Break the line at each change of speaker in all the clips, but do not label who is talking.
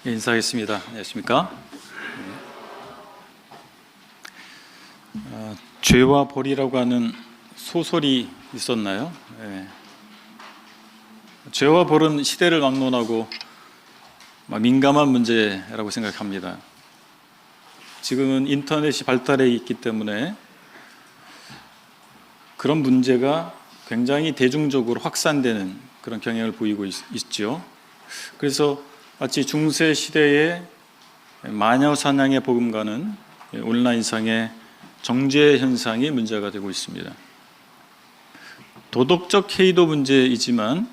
예, 인사하겠습니다. 안녕하십니까? 죄와 벌이라고 하는 소설이 있었나요? 예. 죄와 벌은 시대를 막론하고 민감한 문제라고 생각합니다. 지금은 인터넷이 발달해 있기 때문에 그런 문제가 굉장히 대중적으로 확산되는 그런 경향을 보이고 있죠. 그래서 마치 중세 시대의 마녀 사냥의 복음과는 온라인상의 정죄 현상이 문제가 되고 있습니다. 도덕적 해이도 문제이지만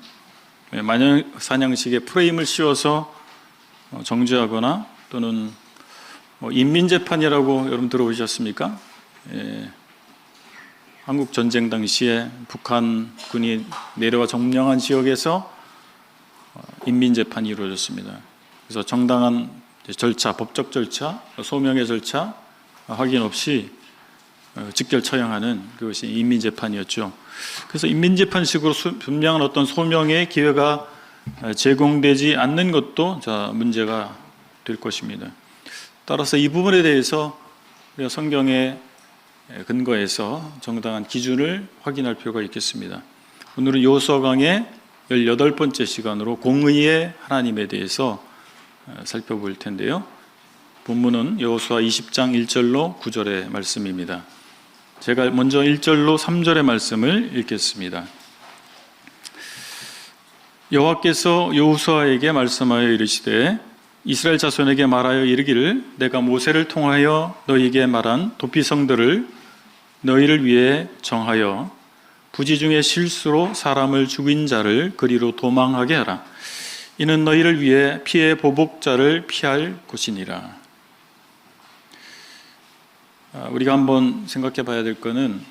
마녀 사냥식의 프레임을 씌워서 정죄하거나 또는 인민재판이라고 여러분 들어보셨습니까? 한국 전쟁 당시에 북한군이 내려와 점령한 지역에서 인민재판이 이루어졌습니다. 그래서 정당한 절차, 법적 절차, 소명의 절차 확인 없이 직결 처형하는 그것이 인민재판이었죠. 그래서 인민재판식으로 분명한 어떤 소명의 기회가 제공되지 않는 것도 문제가 될 것입니다. 따라서 이 부분에 대해서 우리가 성경의 근거에서 정당한 기준을 확인할 필요가 있겠습니다. 오늘은 여호수아강의 18번째 시간으로 공의의 하나님에 대해서 살펴볼 텐데요. 본문은 여호수아 20장 1절로 9절의 말씀입니다. 제가 먼저 1절로 3절의 말씀을 읽겠습니다. 여호와께서 여호수아에게 말씀하여 이르시되 이스라엘 자손에게 말하여 이르기를 내가 모세를 통하여 너희에게 말한 도피성들을 너희를 위해 정하여 부지 중에 실수로 사람을 죽인 자를 그리로 도망하게 하라. 이는 너희를 위해 피의 보복자를 피할 곳이니라. 우리가 한번 생각해 봐야 될 것은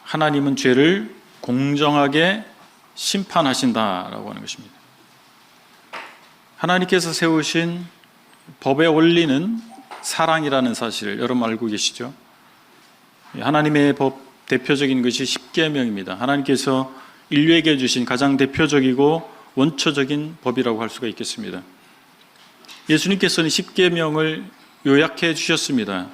하나님은 죄를 공정하게 심판하신다라고 하는 것입니다. 하나님께서 세우신 법의 원리는 사랑이라는 사실을 여러분 알고 계시죠? 하나님의 법 대표적인 것이 십계명입니다. 하나님께서 인류에게 주신 가장 대표적이고 원초적인 법이라고 할 수가 있겠습니다. 예수님께서는 십계명을 요약해 주셨습니다.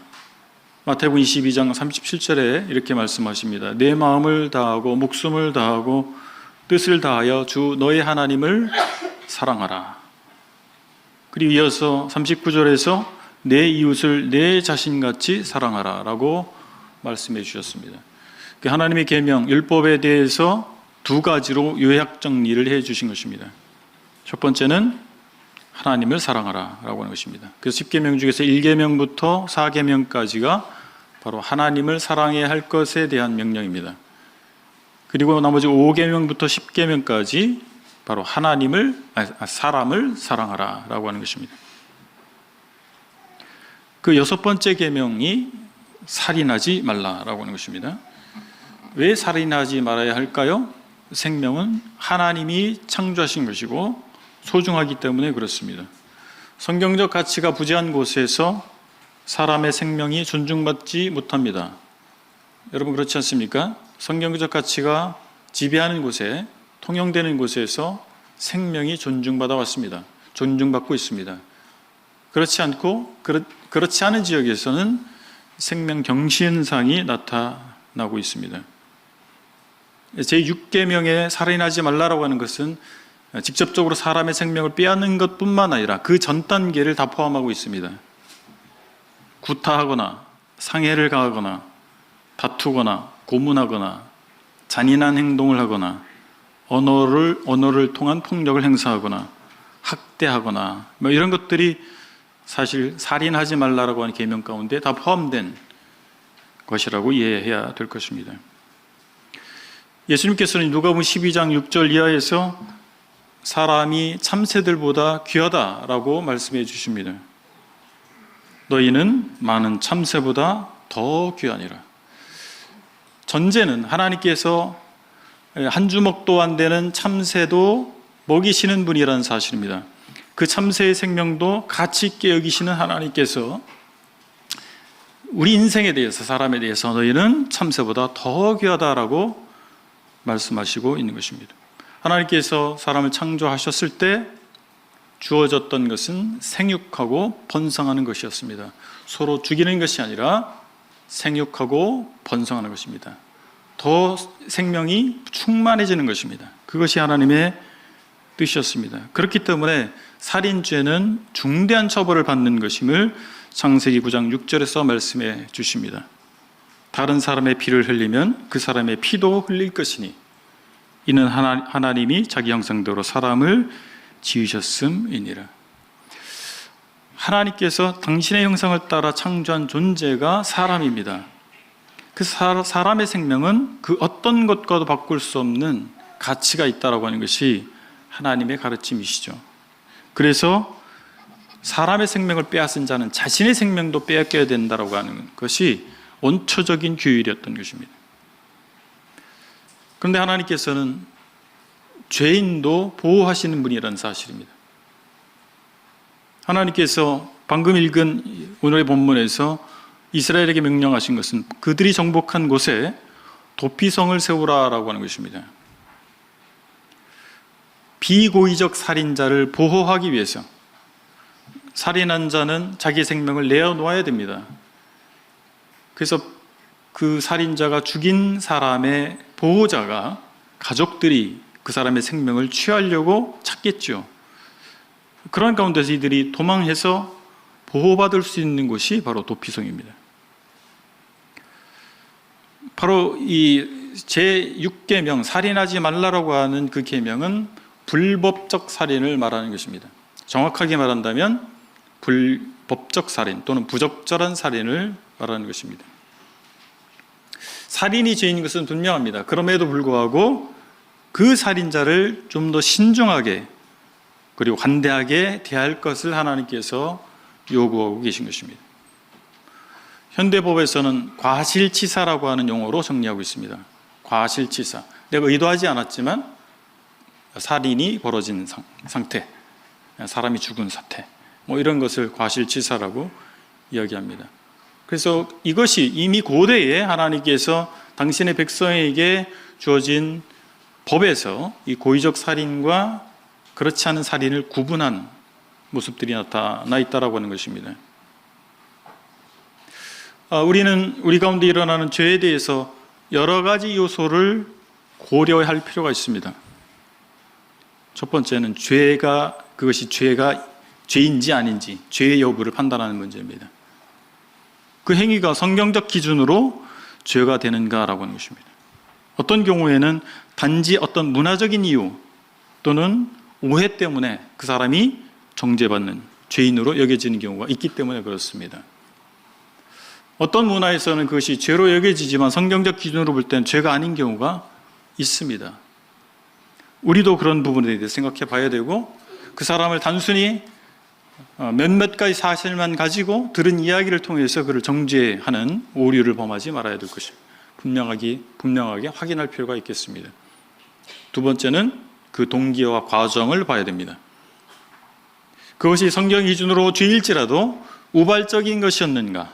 마태복음 22장 37절에 이렇게 말씀하십니다. 내 마음을 다하고 목숨을 다하고 뜻을 다하여 주 너의 하나님을 사랑하라. 그리고 이어서 39절에서 내 이웃을 내 자신같이 사랑하라 라고 말씀해 주셨습니다. 하나님의 계명, 율법에 대해서 두 가지로 요약 정리를 해 주신 것입니다. 첫 번째는 하나님을 사랑하라 라고 하는 것입니다. 그래서 10계명 중에서 1계명부터 4계명까지가 바로 하나님을 사랑해야 할 것에 대한 명령입니다. 그리고 나머지 5계명부터 10계명까지 바로 사람을 사랑하라 라고 하는 것입니다. 그 6번째 계명이 살인하지 말라라고 하는 것입니다. 왜 살인하지 말아야 할까요? 생명은 하나님이 창조하신 것이고 소중하기 때문에 그렇습니다. 성경적 가치가 부재한 곳에서 사람의 생명이 존중받지 못합니다. 여러분 그렇지 않습니까? 성경적 가치가 지배하는 곳에 통용되는 곳에서 생명이 존중받아 왔습니다. 존중받고 있습니다. 그렇지 않은 지역에서는 생명 경시 현상이 나타나고 있습니다. 제6계명에 살인하지 말라라고 하는 것은 직접적으로 사람의 생명을 빼앗는 것뿐만 아니라 그 전 단계를 다 포함하고 있습니다. 구타하거나 상해를 가하거나 다투거나 고문하거나 잔인한 행동을 하거나 언어를 통한 폭력을 행사하거나 학대하거나 이런 것들이 사실 살인하지 말라라고 하는 계명 가운데 다 포함된 것이라고 이해해야 될 것입니다. 예수님께서는 누가복음 12장 6절 이하에서 사람이 참새들보다 귀하다라고 말씀해 주십니다. 너희는 많은 참새보다 더 귀하니라. 전제는 하나님께서 한 주먹도 안 되는 참새도 먹이시는 분이라는 사실입니다. 그 참새의 생명도 가치 있게 여기시는 하나님께서 우리 인생에 대해서, 사람에 대해서 너희는 참새보다 더 귀하다라고 말씀하시고 있는 것입니다. 하나님께서 사람을 창조하셨을 때 주어졌던 것은 생육하고 번성하는 것이었습니다. 서로 죽이는 것이 아니라 생육하고 번성하는 것입니다. 더 생명이 충만해지는 것입니다. 그것이 하나님의 뜻이었습니다. 그렇기 때문에 살인죄는 중대한 처벌을 받는 것임을 창세기 9장 6절에서 말씀해 주십니다. 다른 사람의 피를 흘리면 그 사람의 피도 흘릴 것이니 이는 하나님이 자기 형상대로 사람을 지으셨음이니라. 하나님께서 당신의 형상을 따라 창조한 존재가 사람입니다. 그 사람의 생명은 그 어떤 것과도 바꿀 수 없는 가치가 있다라고 하는 것이 하나님의 가르침이시죠. 그래서 사람의 생명을 빼앗은 자는 자신의 생명도 빼앗겨야 된다라고 하는 것이 원초적인 규율이었던 것입니다. 그런데 하나님께서는 죄인도 보호하시는 분이라는 사실입니다. 하나님께서 방금 읽은 오늘의 본문에서 이스라엘에게 명령하신 것은 그들이 정복한 곳에 도피성을 세우라라고 하는 것입니다. 비고의적 살인자를 보호하기 위해서 살인한 자는 자기 생명을 내어놓아야 됩니다. 그래서 그 살인자가 죽인 사람의 보호자가, 가족들이 그 사람의 생명을 취하려고 찾겠죠. 그런 가운데서 이들이 도망해서 보호받을 수 있는 곳이 바로 도피성입니다. 바로 이 제6계명, 살인하지 말라라고 하는 그 계명은 불법적 살인을 말하는 것입니다. 정확하게 말한다면 불법적 살인 또는 부적절한 살인을 말하는 것입니다. 살인이 죄인 것은 분명합니다. 그럼에도 불구하고 그 살인자를 좀 더 신중하게 그리고 관대하게 대할 것을 하나님께서 요구하고 계신 것입니다. 현대법에서는 과실치사라고 하는 용어로 정리하고 있습니다. 과실치사. 내가 의도하지 않았지만 살인이 벌어진 상태, 사람이 죽은 사태, 이런 것을 과실치사라고 이야기합니다. 그래서 이것이 이미 고대에 하나님께서 당신의 백성에게 주어진 법에서 이 고의적 살인과 그렇지 않은 살인을 구분한 모습들이 나타나 있다라고 하는 것입니다. 우리는 우리 가운데 일어나는 죄에 대해서 여러 가지 요소를 고려할 필요가 있습니다. 첫 번째는 그것이 죄인지 아닌지, 죄의 여부를 판단하는 문제입니다. 그 행위가 성경적 기준으로 죄가 되는가라고 하는 것입니다. 어떤 경우에는 단지 어떤 문화적인 이유 또는 오해 때문에 그 사람이 정죄받는 죄인으로 여겨지는 경우가 있기 때문에 그렇습니다. 어떤 문화에서는 그것이 죄로 여겨지지만 성경적 기준으로 볼 때는 죄가 아닌 경우가 있습니다. 우리도 그런 부분에 대해서 생각해 봐야 되고, 그 사람을 단순히 몇몇 가지 사실만 가지고 들은 이야기를 통해서 그를 정죄하는 오류를 범하지 말아야 될 것입니다. 분명하게 확인할 필요가 있겠습니다. 두 번째는 그 동기와 과정을 봐야 됩니다. 그것이 성경 기준으로 죄일지라도 우발적인 것이었는가,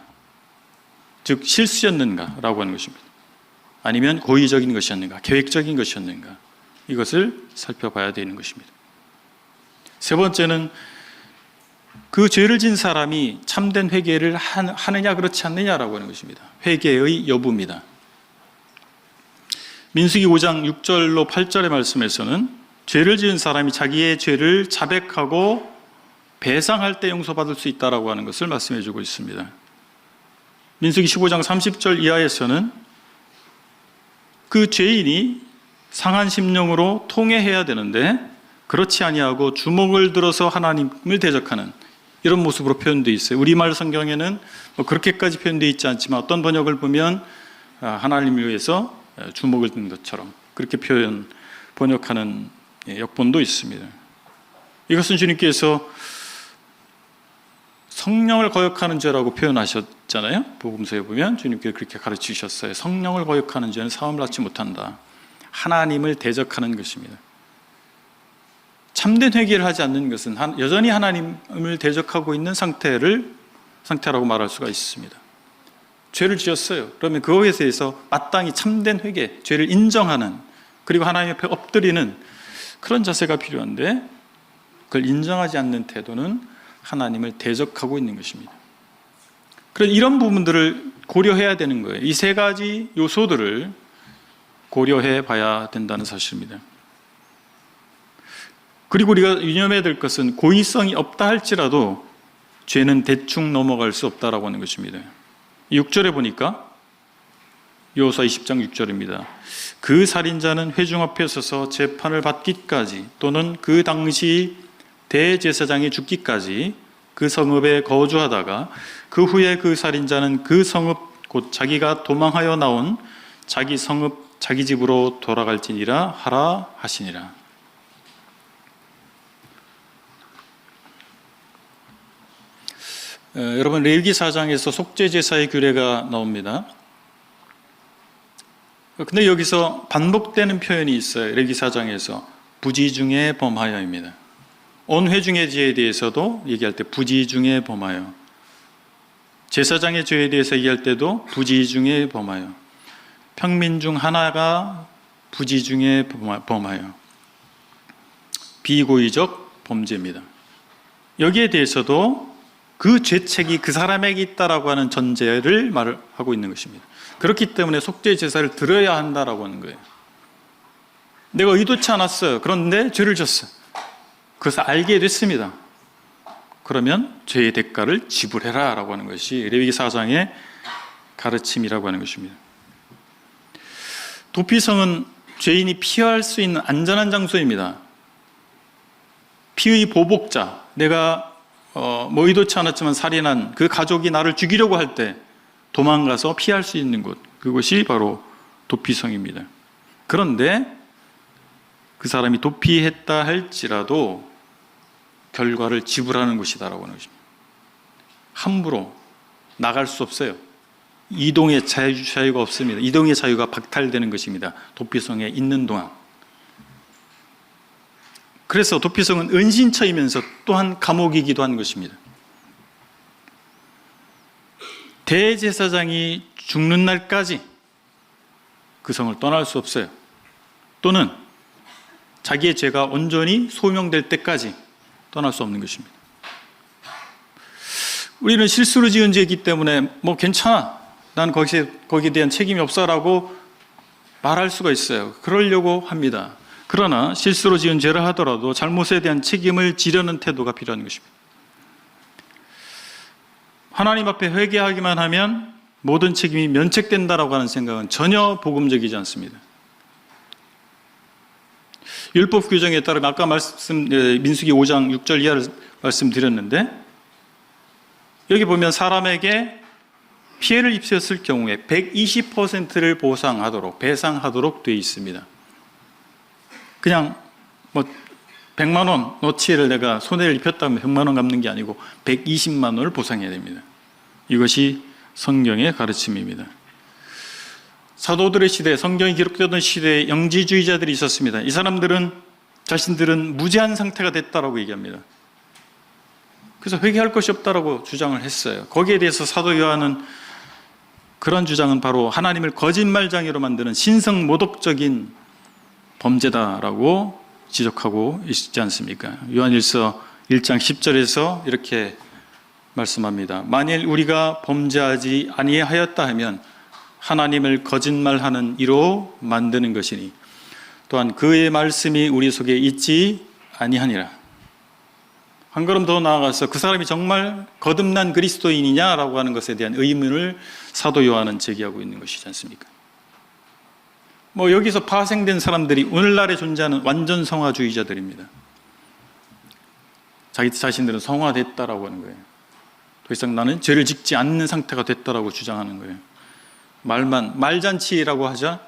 즉 실수였는가라고 하는 것입니다. 아니면 고의적인 것이었는가, 계획적인 것이었는가, 이것을 살펴봐야 되는 것입니다. 세 번째는 그 죄를 진 사람이 참된 회개를 하느냐 그렇지 않느냐라고 하는 것입니다. 회개의 여부입니다. 민수기 5장 6절로 8절의 말씀에서는 죄를 지은 사람이 자기의 죄를 자백하고 배상할 때 용서받을 수 있다라고 하는 것을 말씀해 주고 있습니다. 민수기 15장 30절 이하에서는 그 죄인이 상한 심령으로 통회해야 되는데 그렇지 아니하고 주먹을 들어서 하나님을 대적하는 이런 모습으로 표현되어 있어요. 우리말 성경에는 그렇게까지 표현되어 있지 않지만 어떤 번역을 보면 하나님을 위해서 주먹을 든 것처럼 그렇게 번역하는 역본도 있습니다. 이것은 주님께서 성령을 거역하는 죄라고 표현하셨잖아요. 복음서에 보면 주님께서 그렇게 가르치셨어요. 성령을 거역하는 죄는 사함을 낳지 못한다. 하나님을 대적하는 것입니다. 참된 회개를 하지 않는 것은 여전히 하나님을 대적하고 있는 상태라고 말할 수가 있습니다. 죄를 지었어요. 그러면 그것에 대해서 마땅히 참된 회개, 죄를 인정하는, 그리고 하나님 옆에 엎드리는 그런 자세가 필요한데 그걸 인정하지 않는 태도는 하나님을 대적하고 있는 것입니다. 그래서 이런 부분들을 고려해야 되는 거예요. 이 세 가지 요소들을 고려해 봐야 된다는 사실입니다. 그리고 우리가 유념해야 될 것은 고의성이 없다 할지라도 죄는 대충 넘어갈 수 없다라고 하는 것입니다. 6절에 보니까 요사 20장 6절입니다. 그 살인자는 회중 앞에 서서 재판을 받기까지 또는 그 당시 대제사장이 죽기까지 그 성읍에 거주하다가 그 후에 그 살인자는 그 성읍 곧 자기가 도망하여 나온 자기 성읍 자기 집으로 돌아갈지니라 하라 하시니라. 여러분, 레위기 4장에서 속죄제사의 규례가 나옵니다. 근데 여기서 반복되는 표현이 있어요. 레위기 4장에서 부지 중에 범하여입니다. 온 회중의 죄에 대해서도 얘기할 때 부지 중에 범하여, 제사장의 죄에 대해서 얘기할 때도 부지 중에 범하여, 평민 중 하나가 부지 중에 범하여, 비고의적 범죄입니다. 여기에 대해서도 그 죄책이 그 사람에게 있다라고 하는 전제를 말하고 있는 것입니다. 그렇기 때문에 속죄 제사를 드려야 한다라고 하는 거예요. 내가 의도치 않았어요. 그런데 죄를 졌어요. 그것을 알게 됐습니다. 그러면 죄의 대가를 지불해라 라고 하는 것이 레위기 4장의 가르침이라고 하는 것입니다. 도피성은 죄인이 피할 수 있는 안전한 장소입니다. 피의 보복자, 내가 의도치 않았지만 살인한 그 가족이 나를 죽이려고 할 때 도망가서 피할 수 있는 곳, 그것이 바로 도피성입니다. 그런데 그 사람이 도피했다 할지라도 결과를 지불하는 곳이다라고 하는 것입니다. 함부로 나갈 수 없어요. 이동의 자유가 없습니다. 이동의 자유가 박탈되는 것입니다. 도피성에 있는 동안. 그래서 도피성은 은신처이면서 또한 감옥이기도 한 것입니다. 대제사장이 죽는 날까지 그 성을 떠날 수 없어요. 또는 자기의 죄가 온전히 소명될 때까지 떠날 수 없는 것입니다. 우리는 실수로 지은 죄이기 때문에 괜찮아, 난 거기에 대한 책임이 없어라고 말할 수가 있어요. 그러려고 합니다. 그러나 실수로 지은 죄를 하더라도 잘못에 대한 책임을 지려는 태도가 필요한 것입니다. 하나님 앞에 회개하기만 하면 모든 책임이 면책된다라고 하는 생각은 전혀 복음적이지 않습니다. 율법 규정에 따르면 아까 민수기 5장 6절 이하를 말씀드렸는데, 여기 보면 사람에게 피해를 입혔을 경우에 120%를 배상하도록 되어 있습니다. 그냥 100만 원 너치를 내가 손해를 입혔다면 100만 원 갚는 게 아니고 120만 원을 보상해야 됩니다. 이것이 성경의 가르침입니다. 사도들의 시대, 성경이 기록되던 시대에 영지주의자들이 있었습니다. 이 사람들은 자신들은 무죄한 상태가 됐다라고 얘기합니다. 그래서 회개할 것이 없다라고 주장을 했어요. 거기에 대해서 사도 요한은 그런 주장은 바로 하나님을 거짓말장애로 만드는 신성모독적인 범죄다라고 지적하고 있지 않습니까? 요한일서 1장 10절에서 이렇게 말씀합니다. 만일 우리가 범죄하지 아니하였다 하면 하나님을 거짓말하는 이로 만드는 것이니 또한 그의 말씀이 우리 속에 있지 아니하니라. 한 걸음 더 나아가서 그 사람이 정말 거듭난 그리스도인이냐라고 하는 것에 대한 의문을 사도 요한은 제기하고 있는 것이지 않습니까? 여기서 파생된 사람들이 오늘날에 존재하는 완전 성화주의자들입니다. 자기 자신들은 성화됐다라고 하는 거예요. 더 이상 나는 죄를 짓지 않는 상태가 됐다라고 주장하는 거예요. 말잔치라고 하자,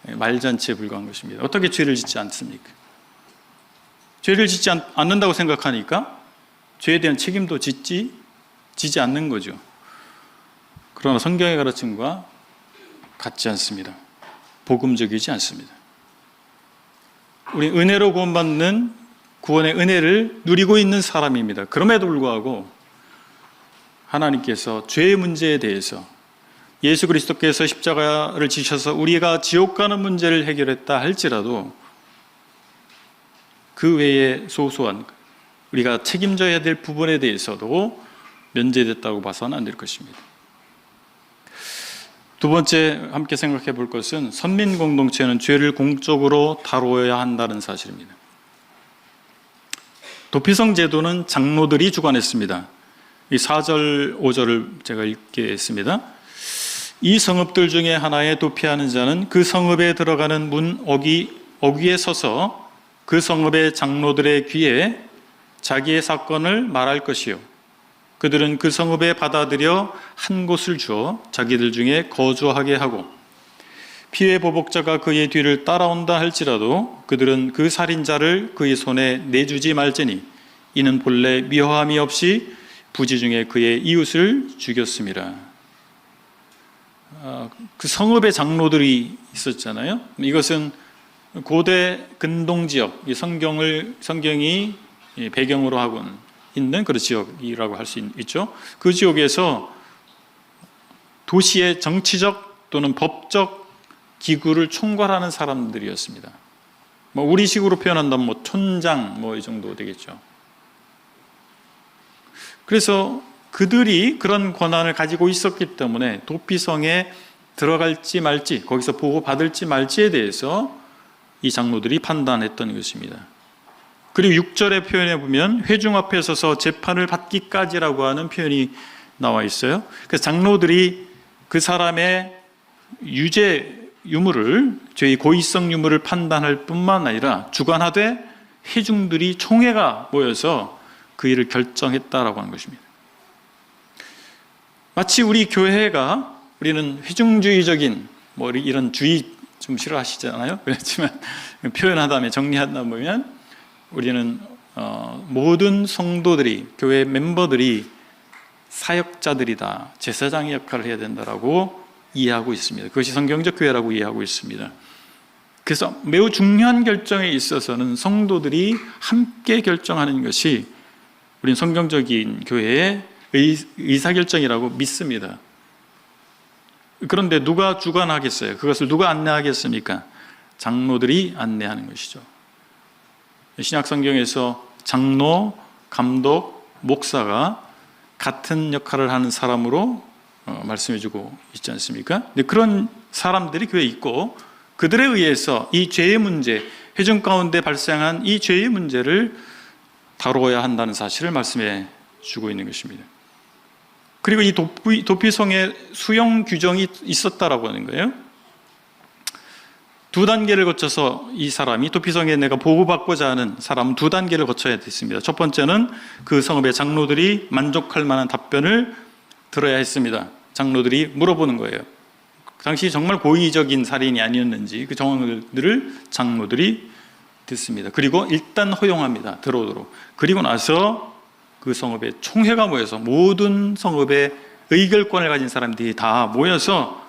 말잔치에 불과한 것입니다. 어떻게 죄를 짓지 않습니까? 죄를 짓지 않는다고 생각하니까 죄에 대한 책임도 지지 않는 거죠. 그러나 성경의 가르침과 같지 않습니다. 복음적이지 않습니다. 우리 은혜로 구원받는 구원의 은혜를 누리고 있는 사람입니다. 그럼에도 불구하고 하나님께서 죄의 문제에 대해서 예수 그리스도께서 십자가를 지셔서 우리가 지옥 가는 문제를 해결했다 할지라도 그 외에 소소한 우리가 책임져야 될 부분에 대해서도 면제됐다고 봐서는 안 될 것입니다. 두 번째 함께 생각해 볼 것은 선민 공동체는 죄를 공적으로 다루어야 한다는 사실입니다. 도피성 제도는 장로들이 주관했습니다. 이 4절, 5절을 제가 읽겠습니다. 이 성읍들 중에 하나에 도피하는 자는 그 성읍에 들어가는 문 어귀에 서서 그 성읍의 장로들의 귀에 자기의 사건을 말할 것이요. 그들은 그 성읍에 받아들여 한 곳을 주어 자기들 중에 거주하게 하고 피해 보복자가 그의 뒤를 따라온다 할지라도 그들은 그 살인자를 그의 손에 내주지 말지니 이는 본래 미화함이 없이 부지 중에 그의 이웃을 죽였습니다. 그 성읍의 장로들이 있었잖아요. 이것은 고대 근동지역, 성경이 배경으로 하고는 있는 그런 지역이라고 할 수 있죠. 그 지역에서 도시의 정치적 또는 법적 기구를 총괄하는 사람들이었습니다. 우리식으로 표현한다면 촌장 이 정도 되겠죠. 그래서 그들이 그런 권한을 가지고 있었기 때문에 도피성에 들어갈지 말지, 거기서 보호받을지 말지에 대해서 이 장로들이 판단했던 것입니다. 그리고 6절의 표현에 보면 회중 앞에 서서 재판을 받기까지라고 하는 표현이 나와 있어요. 그래서 장로들이 그 사람의 유죄유무를, 죄의 고의성 유무를 판단할 뿐만 아니라 주관하되 회중들이 총회가 모여서 그 일을 결정했다라고 하는 것입니다. 마치 우리 교회가, 우리는 회중주의적인 이런 주의 좀 싫어하시잖아요. 그렇지만 표현하다면, 정리하다 보면 우리는 모든 성도들이, 교회 멤버들이 사역자들이다, 제사장의 역할을 해야 된다라고 이해하고 있습니다. 그것이 성경적 교회라고 이해하고 있습니다. 그래서 매우 중요한 결정에 있어서는 성도들이 함께 결정하는 것이 우리는 성경적인 교회의 의사결정이라고 믿습니다. 그런데 누가 주관하겠어요? 그것을 누가 안내하겠습니까? 장로들이 안내하는 것이죠. 신약 성경에서 장로, 감독, 목사가 같은 역할을 하는 사람으로 말씀해주고 있지 않습니까? 근데 그런 사람들이 교회에 있고 그들에 의해서 이 죄의 문제, 회중 가운데 발생한 이 죄의 문제를 다루어야 한다는 사실을 말씀해 주고 있는 것입니다. 그리고 이 도피성에 수용 규정이 있었다라고 하는 거예요. 두 단계를 거쳐서 이 사람이, 도피성에 내가 보호받고자 하는 사람은 두 단계를 거쳐야 됐습니다. 첫 번째는 그 성읍의 장로들이 만족할 만한 답변을 들어야 했습니다. 장로들이 물어보는 거예요. 당시 정말 고의적인 살인이 아니었는지 그 정황들을 장로들이 듣습니다. 그리고 일단 허용합니다. 들어오도록. 그리고 나서 그 성읍의 총회가 모여서 모든 성읍의 의결권을 가진 사람들이 다 모여서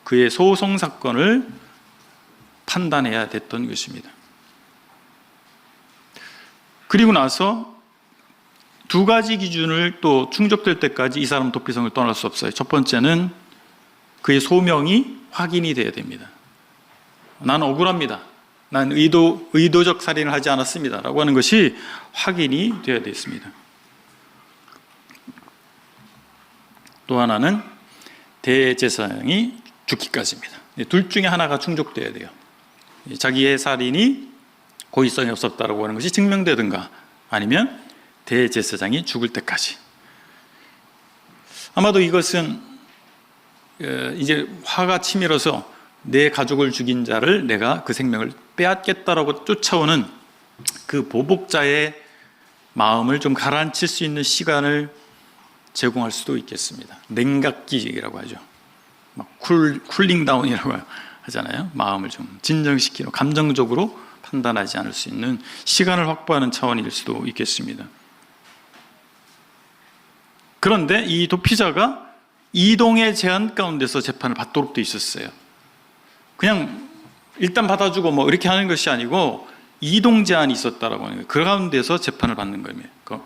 그의 소송 사건을 판단해야 됐던 것입니다. 그리고 나서 두 가지 기준을 또 충족될 때까지 이 사람은 도피성을 떠날 수 없어요. 첫 번째는 그의 소명이 확인이 돼야 됩니다. 나는 억울합니다. 난 의도적 살인을 하지 않았습니다. 라고 하는 것이 확인이 되어야 됐습니다. 또 하나는 대제사장이 죽기까지입니다. 둘 중에 하나가 충족돼야 돼요. 자기의 살인이 고의성이 없었다라고 하는 것이 증명되든가 아니면 대제사장이 죽을 때까지. 아마도 이것은 이제 화가 치밀어서 내 가족을 죽인 자를 내가 그 생명을 빼앗겠다라고 쫓아오는 그 보복자의 마음을 좀 가라앉힐 수 있는 시간을 제공할 수도 있겠습니다. 냉각기라고 하죠. 쿨링 다운이라고 하잖아요. 마음을 좀 진정시키고 감정적으로 판단하지 않을 수 있는 시간을 확보하는 차원일 수도 있겠습니다. 그런데 이 도피자가 이동의 제한 가운데서 재판을 받도록 돼 있었어요. 그냥 일단 받아주고 이렇게 하는 것이 아니고 이동 제한이 있었다라고 하는 거예요. 그 가운데서 재판을 받는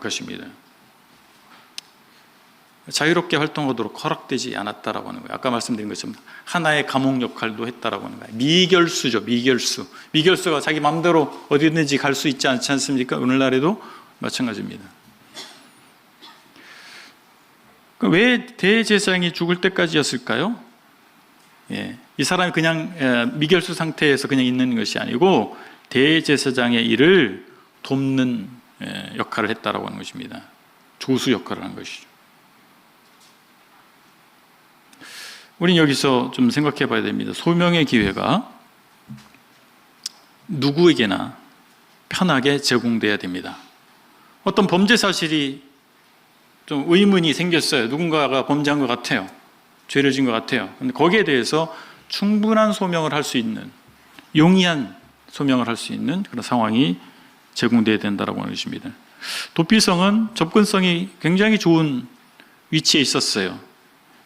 것입니다. 자유롭게 활동하도록 허락되지 않았다라고 하는 거예요. 아까 말씀드린 것처럼 하나의 감옥 역할도 했다라고 하는 거예요. 미결수죠, 미결수. 미결수가 자기 마음대로 어디든지 갈 수 있지 않지 않습니까? 오늘날에도 마찬가지입니다. 왜 대제사장이 죽을 때까지였을까요? 이 사람이 그냥 미결수 상태에서 그냥 있는 것이 아니고 대제사장의 일을 돕는 역할을 했다라고 하는 것입니다. 조수 역할을 한 것이죠. 우리는 여기서 좀 생각해 봐야 됩니다. 소명의 기회가 누구에게나 편하게 제공돼야 됩니다. 어떤 범죄 사실이 좀 의문이 생겼어요. 누군가가 범죄한 것 같아요. 죄를 지은 것 같아요. 근데 거기에 대해서 충분한 소명을 할 수 있는, 용이한 소명을 할 수 있는 그런 상황이 제공돼야 된다고 하는 것입니다. 도피성은 접근성이 굉장히 좋은 위치에 있었어요.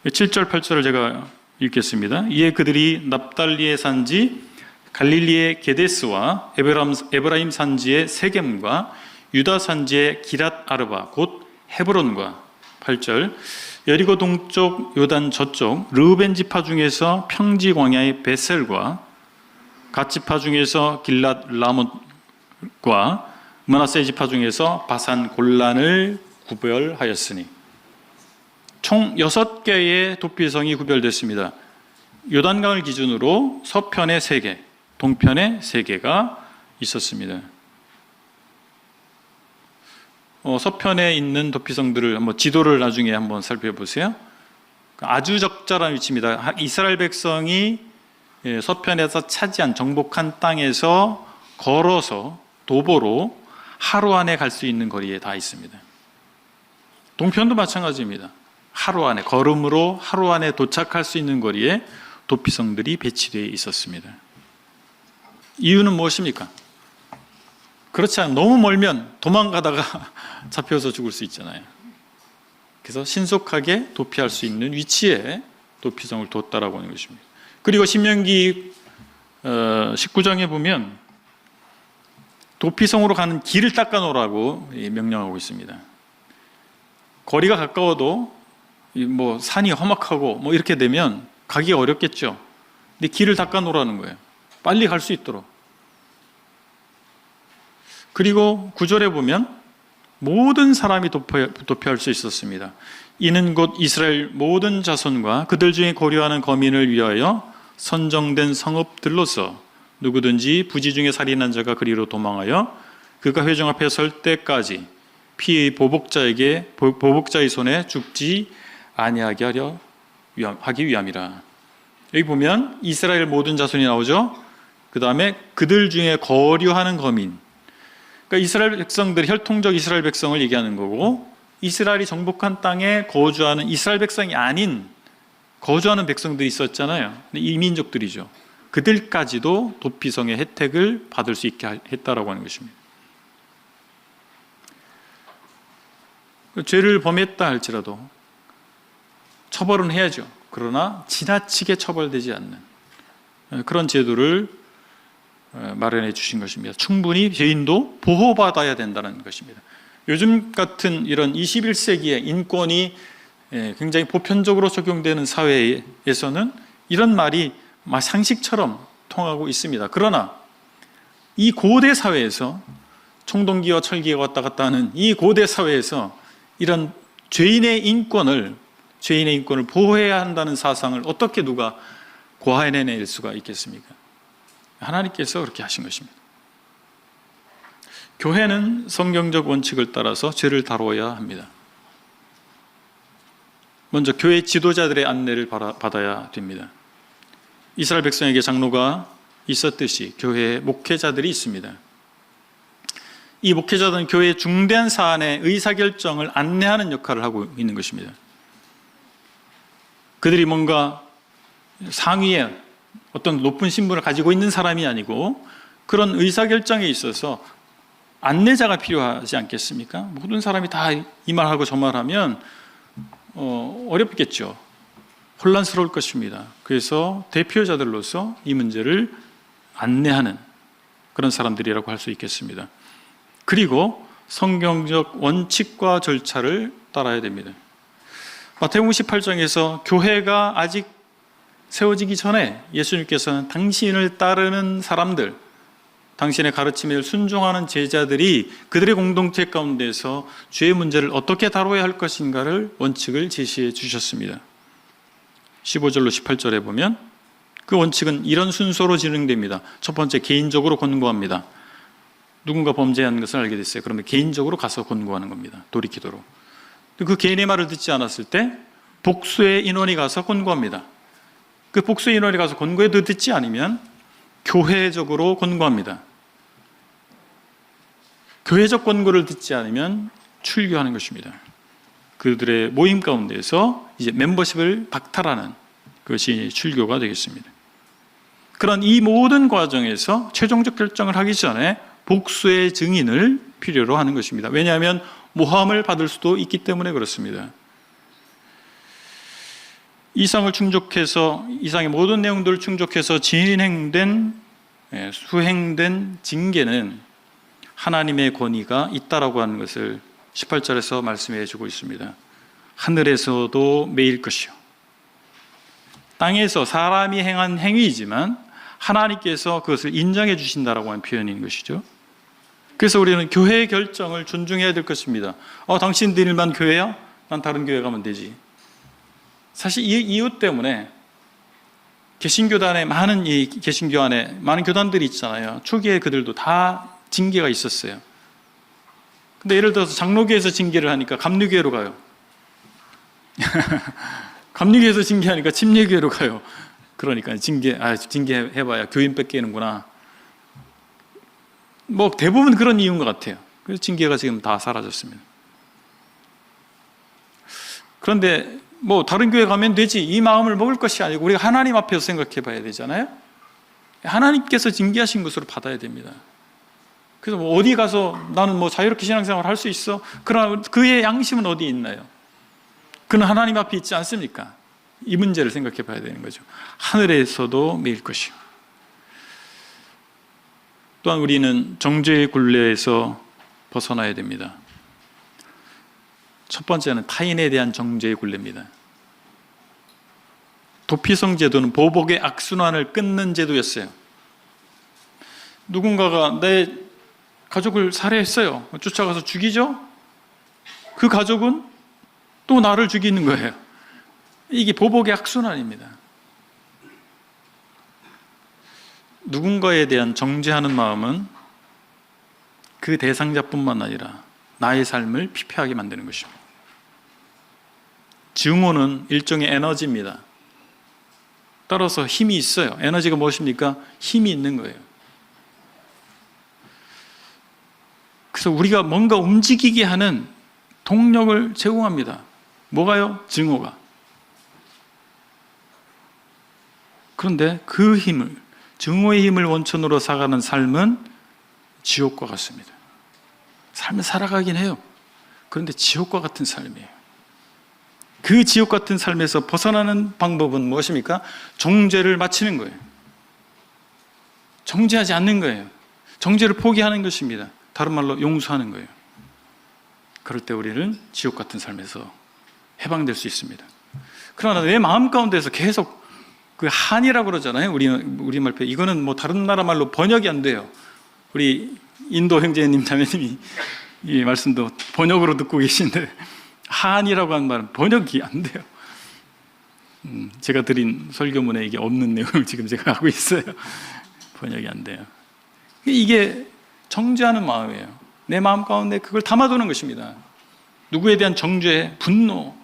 7절, 8절을 제가 읽겠습니다. 이에 그들이 납달리의 산지 갈릴리의 게데스와 에브라임 산지의 세겜과 유다 산지의 기랏 아르바 곧 헤브론과 8절 여리고 동쪽 요단 저쪽 르우벤 지파 중에서 평지 광야의 베셀과 갓 지파 중에서 길랏 라못과 므낫세 지파 중에서 바산 골란을 구별하였으니 총 6개의 도피성이 구별됐습니다. 요단강을 기준으로 서편에 3개, 동편에 3개가 있었습니다. 서편에 있는 도피성들을 한번 지도를 나중에 한번 살펴보세요. 아주 적절한 위치입니다. 이스라엘 백성이 서편에서 차지한 정복한 땅에서 걸어서 도보로 하루 안에 갈 수 있는 거리에 다 있습니다. 동편도 마찬가지입니다. 하루 안에 걸음으로 하루 안에 도착할 수 있는 거리에 도피성들이 배치되어 있었습니다. 이유는 무엇입니까? 그렇지 않으면 너무 멀면 도망가다가 잡혀서 죽을 수 있잖아요. 그래서 신속하게 도피할 수 있는 위치에 도피성을 뒀다라고 하는 것입니다. 그리고 신명기 19장에 보면 도피성으로 가는 길을 닦아 놓으라고 명령하고 있습니다. 거리가 가까워도 뭐 산이 험악하고 뭐 이렇게 되면 가기가 어렵겠죠. 근데 길을 닦아 놓으라는 거예요. 빨리 갈 수 있도록. 그리고 9절에 보면 모든 사람이 도피할 수 있었습니다. 이는 곧 이스라엘 모든 자손과 그들 중에 고려하는 거민을 위하여 선정된 성읍들로서 누구든지 부지 중에 살인한 자가 그리로 도망하여 그가 회중 앞에 설 때까지 피의 보복자의 손에 죽지 아니하게 하기 위함이라. 여기 보면 이스라엘 모든 자손이 나오죠. 그 다음에 그들 중에 거류하는 거민. 그러니까 이스라엘 백성들, 혈통적 이스라엘 백성을 얘기하는 거고, 이스라엘이 정복한 땅에 거주하는 이스라엘 백성이 아닌 거주하는 백성들이 있었잖아요. 이민족들이죠. 그들까지도 도피성의 혜택을 받을 수 있게 했다라고 하는 것입니다. 죄를 범했다 할지라도 처벌은 해야죠. 그러나 지나치게 처벌되지 않는 그런 제도를 마련해 주신 것입니다. 충분히 죄인도 보호받아야 된다는 것입니다. 요즘 같은 이런 21세기의 인권이 굉장히 보편적으로 적용되는 사회에서는 이런 말이 상식처럼 통하고 있습니다. 그러나 이 고대 사회에서 청동기와 철기가 왔다 갔다 하는 이 고대 사회에서 이런 죄인의 인권을 보호해야 한다는 사상을 어떻게 누가 고안해낼 수가 있겠습니까? 하나님께서 그렇게 하신 것입니다. 교회는 성경적 원칙을 따라서 죄를 다루어야 합니다. 먼저 교회 지도자들의 안내를 받아야 됩니다. 이스라엘 백성에게 장로가 있었듯이 교회에 목회자들이 있습니다. 이 목회자들은 교회의 중대한 사안의 의사결정을 안내하는 역할을 하고 있는 것입니다. 그들이 뭔가 상위에 어떤 높은 신분을 가지고 있는 사람이 아니고 그런 의사결정에 있어서 안내자가 필요하지 않겠습니까? 모든 사람이 다 이 말하고 저 말하면 어렵겠죠. 혼란스러울 것입니다. 그래서 대표자들로서 이 문제를 안내하는 그런 사람들이라고 할 수 있겠습니다. 그리고 성경적 원칙과 절차를 따라야 됩니다. 마태복음 18장에서 교회가 아직 세워지기 전에 예수님께서는 당신을 따르는 사람들, 당신의 가르침에 순종하는 제자들이 그들의 공동체 가운데서 죄의 문제를 어떻게 다뤄야 할 것인가를 원칙을 제시해 주셨습니다. 15절로 18절에 보면 그 원칙은 이런 순서로 진행됩니다. 첫 번째, 개인적으로 권고합니다. 누군가 범죄한 것을 알게 됐어요. 그러면 개인적으로 가서 권고하는 겁니다. 돌이키도록. 그 개인의 말을 듣지 않았을 때 복수의 인원이 가서 권고합니다. 그 복수의 인원이 가서 권고해도 듣지 않으면 교회적으로 권고합니다. 교회적 권고를 듣지 않으면 출교하는 것입니다. 그들의 모임 가운데서 이제 멤버십을 박탈하는 것이 출교가 되겠습니다. 그런 이 모든 과정에서 최종적 결정을 하기 전에 복수의 증인을 필요로 하는 것입니다. 왜냐하면 모함을 받을 수도 있기 때문에 그렇습니다. 이상의 모든 내용들을 충족해서 수행된 징계는 하나님의 권위가 있다라고 하는 것을 18절에서 말씀해 주고 있습니다. 하늘에서도 매일 것이요. 땅에서 사람이 행한 행위이지만 하나님께서 그것을 인정해 주신다라고 하는 표현인 것이죠. 그래서 우리는 교회의 결정을 존중해야 될 것입니다. 당신들만 교회야? 난 다른 교회 가면 되지. 사실 이 이유 때문에 개신교단에 개신교 안에 많은 교단들이 있잖아요. 초기에 그들도 다 징계가 있었어요. 근데 예를 들어서 장로교에서 징계를 하니까 감리교회로 가요. 감리교에서 징계하니까 침례교회로 가요. 그러니까 징계해봐야 교인 뺏기는구나. 대부분 그런 이유인 것 같아요. 그래서 징계가 지금 다 사라졌습니다. 그런데 다른 교회 가면 되지, 이 마음을 먹을 것이 아니고 우리가 하나님 앞에서 생각해 봐야 되잖아요. 하나님께서 징계하신 것으로 받아야 됩니다. 그래서 어디 가서 나는 자유롭게 신앙생활 할 수 있어? 그러나 그의 양심은 어디 있나요? 그는 하나님 앞에 있지 않습니까? 이 문제를 생각해 봐야 되는 거죠. 하늘에서도 매일 것이요. 또한 우리는 정죄의 굴레에서 벗어나야 됩니다. 첫 번째는 타인에 대한 정죄의 굴레입니다. 도피성 제도는 보복의 악순환을 끊는 제도였어요. 누군가가 내 가족을 살해했어요. 쫓아가서 죽이죠? 그 가족은 또 나를 죽이는 거예요. 이게 보복의 악순환입니다. 누군가에 대한 정죄하는 마음은 그 대상자뿐만 아니라 나의 삶을 피폐하게 만드는 것입니다. 증오는 일종의 에너지입니다. 따라서 힘이 있어요. 에너지가 무엇입니까? 힘이 있는 거예요. 그래서 우리가 뭔가 움직이게 하는 동력을 제공합니다. 뭐가요? 증오가. 그런데 그 힘을, 증오의 힘을 원천으로 살아가는 삶은 지옥과 같습니다. 삶을 살아가긴 해요. 그런데 지옥과 같은 삶이에요. 그 지옥 같은 삶에서 벗어나는 방법은 무엇입니까? 정죄를 마치는 거예요. 정죄하지 않는 거예요. 정죄를 포기하는 것입니다. 다른 말로 용서하는 거예요. 그럴 때 우리는 지옥 같은 삶에서 해방될 수 있습니다. 그러나 내 마음 가운데서 계속 그 한이라고 그러잖아요. 우리말 표현. 이거는 다른 나라 말로 번역이 안 돼요. 우리 인도 형제님, 자매님이 이 말씀도 번역으로 듣고 계신데 한이라고 하는 말은 번역이 안 돼요. 제가 드린 설교문에 이게 없는 내용을 지금 제가 하고 있어요. 번역이 안 돼요. 이게 정죄하는 마음이에요. 내 마음 가운데 그걸 담아두는 것입니다. 누구에 대한 정죄, 분노,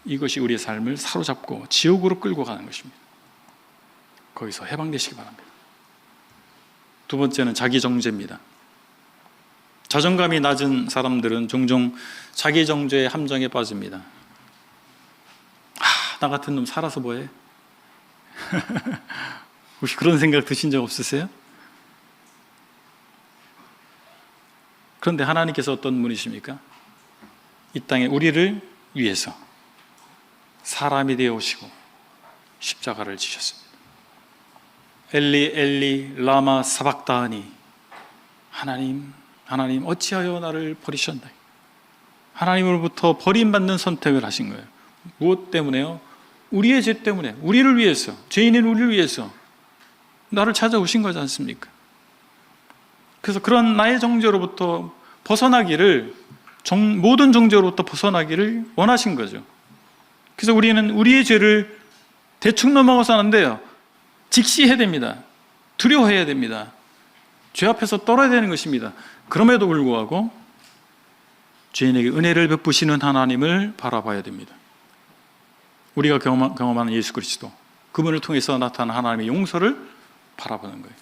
이것이 우리의 삶을 사로잡고 지옥으로 끌고 가는 것입니다. 거기서 해방되시기 바랍니다. 두 번째는 자기 정죄입니다. 자존감이 낮은 사람들은 종종 자기 정죄의 함정에 빠집니다. 나 같은 놈 살아서 뭐해? 혹시 그런 생각 드신 적 없으세요? 그런데 하나님께서 어떤 분이십니까? 이 땅에 우리를 위해서 사람이 되어 오시고 십자가를 지셨습니다. 엘리 엘리 라마 사박다니, 하나님 하나님 어찌하여 나를 버리셨나요? 하나님으로부터 버림받는 선택을 하신 거예요. 무엇 때문에요? 우리의 죄 때문에, 우리를 위해서, 죄인인 우리를 위해서 나를 찾아오신 거지 않습니까? 그래서 그런 나의 정죄로부터 벗어나기를, 모든 정죄로부터 벗어나기를 원하신 거죠. 그래서 우리는 우리의 죄를 대충 넘어가서는 안 돼요. 직시해야 됩니다. 두려워해야 됩니다. 죄 앞에서 떨어야 되는 것입니다. 그럼에도 불구하고 죄인에게 은혜를 베푸시는 하나님을 바라봐야 됩니다. 우리가 경험하는 예수 그리스도, 그분을 통해서 나타난 하나님의 용서를 바라보는 거예요.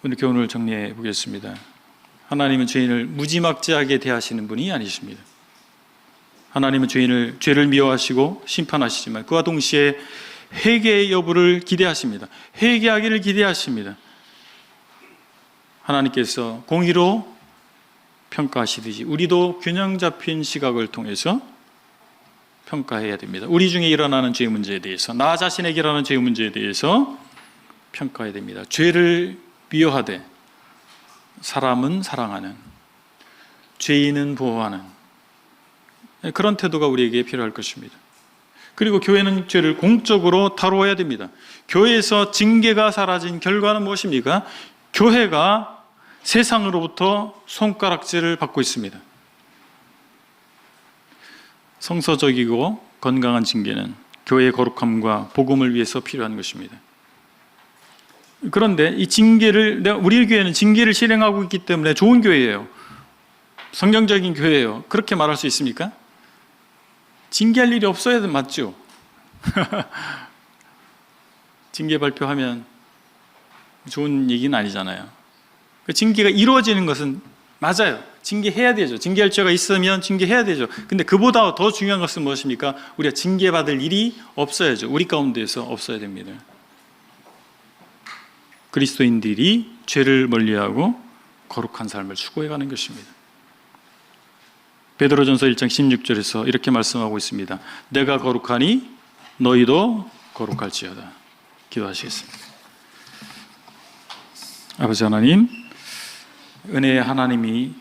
오늘 교훈을 정리해 보겠습니다. 하나님은 죄인을 무지막지하게 대하시는 분이 아니십니다. 하나님은 죄를 미워하시고 심판하시지만 그와 동시에 회개의 여부를 기대하십니다. 회개하기를 기대하십니다. 하나님께서 공의로 평가하시듯이 우리도 균형 잡힌 시각을 통해서 평가해야 됩니다. 우리 중에 일어나는 죄의 문제에 대해서, 나 자신에게 일어나는 죄의 문제에 대해서 평가해야 됩니다. 죄를 미워하되 사람은 사랑하는, 죄인은 보호하는 그런 태도가 우리에게 필요할 것입니다. 그리고 교회는 죄를 공적으로 다루어야 됩니다. 교회에서 징계가 사라진 결과는 무엇입니까? 교회가 세상으로부터 손가락질을 받고 있습니다. 성서적이고 건강한 징계는 교회의 거룩함과 복음을 위해서 필요한 것입니다. 그런데 이 징계를, 우리 교회는 징계를 실행하고 있기 때문에 좋은 교회예요. 성경적인 교회예요. 그렇게 말할 수 있습니까? 징계할 일이 없어야 맞죠? 징계 발표하면 좋은 얘기는 아니잖아요. 그 징계가 이루어지는 것은 맞아요. 징계해야 되죠. 징계할 죄가 있으면 징계해야 되죠. 근데 그보다 더 중요한 것은 무엇입니까? 우리가 징계받을 일이 없어야죠. 우리 가운데에서 없어야 됩니다. 그리스도인들이 죄를 멀리하고 거룩한 삶을 추구해가는 것입니다. 베드로전서 1장 16절에서 이렇게 말씀하고 있습니다. 내가 거룩하니 너희도 거룩할지어다. 기도하시겠습니다. 아버지 하나님, 은혜의 하나님이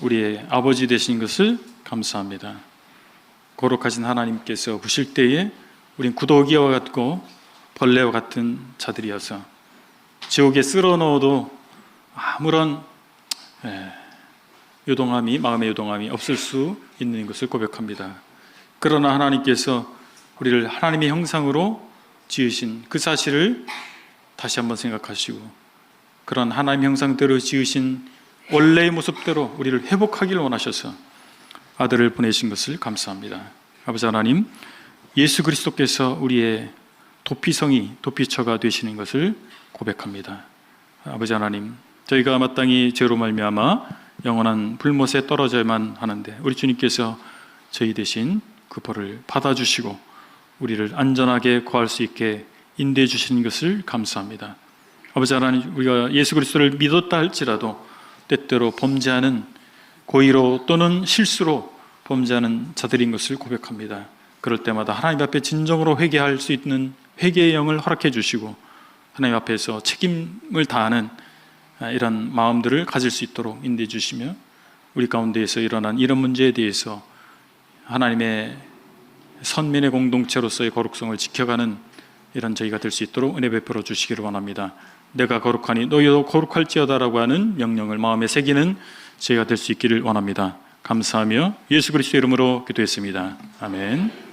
우리의 아버지 되신 것을 감사합니다. 거룩하신 하나님께서 부실 때에 우린 구더기와 같고 벌레와 같은 자들이어서 지옥에 쓸어 넣어도 아무런 요동함이, 마음의 요동함이 없을 수 있는 것을 고백합니다. 그러나 하나님께서 우리를 하나님의 형상으로 지으신 그 사실을 다시 한번 생각하시고 그런 하나님의 형상대로 지으신 원래의 모습대로 우리를 회복하기를 원하셔서 아들을 보내신 것을 감사합니다. 아버지 하나님, 예수 그리스도께서 우리의 도피성이, 도피처가 되시는 것을 고백합니다. 아버지 하나님, 저희가 마땅히 죄로 말미암아 영원한 불못에 떨어져야만 하는데 우리 주님께서 저희 대신 그 벌을 받아주시고 우리를 안전하게 구할 수 있게 인도해 주시는 것을 감사합니다. 아버지 하나님, 우리가 예수 그리스도를 믿었다 할지라도 때때로 범죄하는, 고의로 또는 실수로 범죄하는 자들인 것을 고백합니다. 그럴 때마다 하나님 앞에 진정으로 회개할 수 있는 회개의 영을 허락해 주시고 하나님 앞에서 책임을 다하는 이런 마음들을 가질 수 있도록 인도해 주시며 우리 가운데에서 일어난 이런 문제에 대해서 하나님의 선민의 공동체로서의 거룩성을 지켜가는 이런 저희가 될 수 있도록 은혜 베풀어 주시기를 원합니다. 내가 거룩하니 너희도 거룩할지어다라고 하는 명령을 마음에 새기는 저희가 될 수 있기를 원합니다. 감사하며 예수 그리스도의 이름으로 기도했습니다. 아멘.